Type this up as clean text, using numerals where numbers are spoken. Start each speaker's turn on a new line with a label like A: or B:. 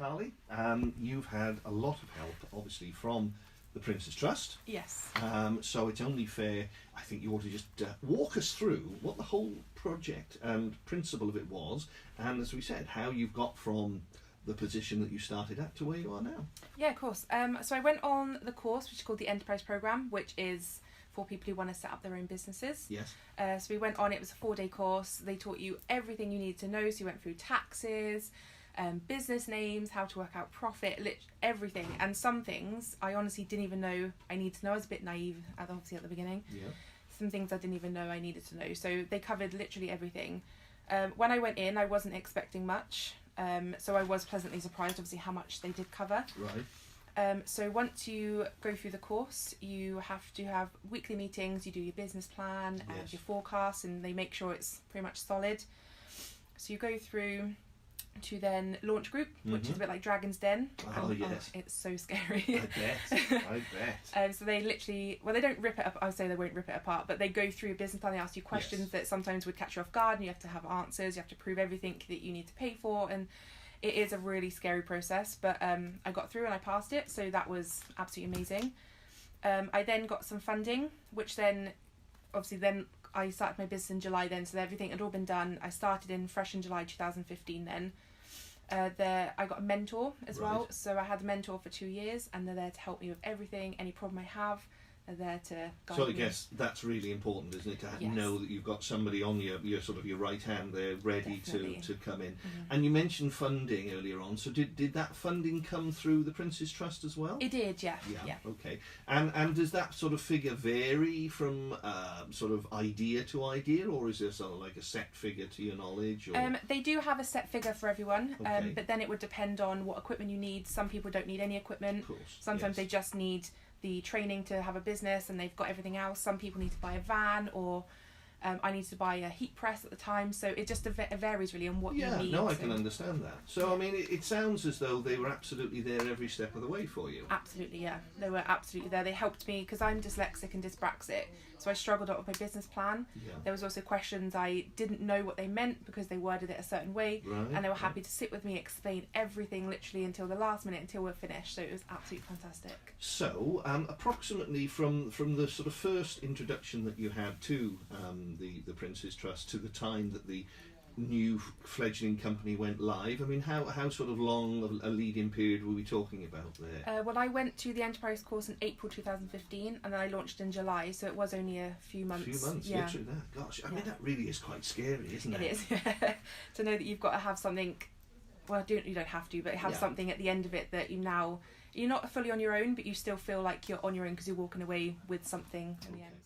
A: Carly. You've had a lot of help, obviously, from the Prince's Trust.
B: Yes.
A: So it's only fair, I think, you ought to just walk us through what the whole project and principle of it was, and as we said, how you've got from the position that you started at to where you are now.
B: Yeah, of course. So I went on the course, which is called the Enterprise Programme, which is for people who want to set up their own businesses.
A: Yes.
B: So we went on, it was a 4-day course. They taught you everything you needed to know. So you went through taxes, business names, how to work out profit, everything. And some things I honestly didn't even know I needed to know. I was a bit naive, obviously, at the beginning.
A: Yeah.
B: Some things I didn't even know I needed to know. So they covered literally everything. When I went in, I wasn't expecting much. So I was pleasantly surprised, obviously, how much they did cover.
A: Right.
B: So once you go through the course, you have to have weekly meetings. You do your business plan and
A: Yes.
B: your forecast, and they make sure it's pretty much solid. So you go through to then launch group, which is a bit like Dragon's Den.
A: Oh, yes.
B: It's so scary.
A: I bet. I bet.
B: So they literally, well, they don't rip it up. I would say they won't rip it apart, but they go through a business plan. They ask you questions
A: Yes.
B: that sometimes would catch you off guard, and you have to have answers. You have to prove everything that you need to pay for, and it is a really scary process. But I got through and I passed it, so that was absolutely amazing. I then got some funding, which then, obviously, then I started my business in July then, so everything had all been done. I started in fresh in July 2015 then. I got a mentor as well,
A: Right.
B: so I had a mentor for 2 years, and they're there to help me with everything, any problem I have, they're there to guide me.
A: So I guess that's really important, isn't it, to
B: Yes.
A: know that you've got somebody on your sort of your right hand there ready
B: Definitely.
A: to come in.
B: Mhm.
A: And you mentioned funding earlier on, so did that funding come through the Prince's Trust as well?
B: It did, yeah. Yeah.
A: Okay. And does that sort of figure vary from sort of idea to idea, or is there sort of like a set figure to your knowledge? Or...
B: They do have a set figure for everyone,
A: Okay.
B: but then it would depend on what equipment you need. Some people don't need any equipment.
A: Of course.
B: Sometimes
A: yes.
B: they just need the training to have a business, and they've got everything else. Some people need to buy a van, or I need to buy a heat press at the time. So it just it varies really on what you need.
A: Yeah, no, I can understand that. So, I mean, it sounds as though they were absolutely there every step of the way for you.
B: Absolutely, yeah. They were absolutely there. They helped me because I'm dyslexic and dyspraxic, so I struggled a lot with my business plan.
A: Yeah.
B: There was also questions I didn't know what they meant because they worded it a certain way,
A: Right.
B: and they were happy to sit with me, explain everything literally until the last minute, until we're finished. So it was absolutely fantastic.
A: So, approximately from the sort of first introduction that you had to the Prince's Trust to the time that the new fledgling company went live, I mean, how sort of long a lead-in period were we talking about there?
B: Well, I went to the Enterprise course in April 2015, and then I launched in July, so it was only a few months.
A: A few months,
B: yeah.
A: literally that. Gosh, I mean,
B: Yeah.
A: that really is quite scary, isn't it?
B: It is, yeah. To know that you've got to have something, well, you don't have to, but have
A: Yeah.
B: something at the end of it that you're not fully on your own, but you still feel like you're on your own because you're walking away with something in the end.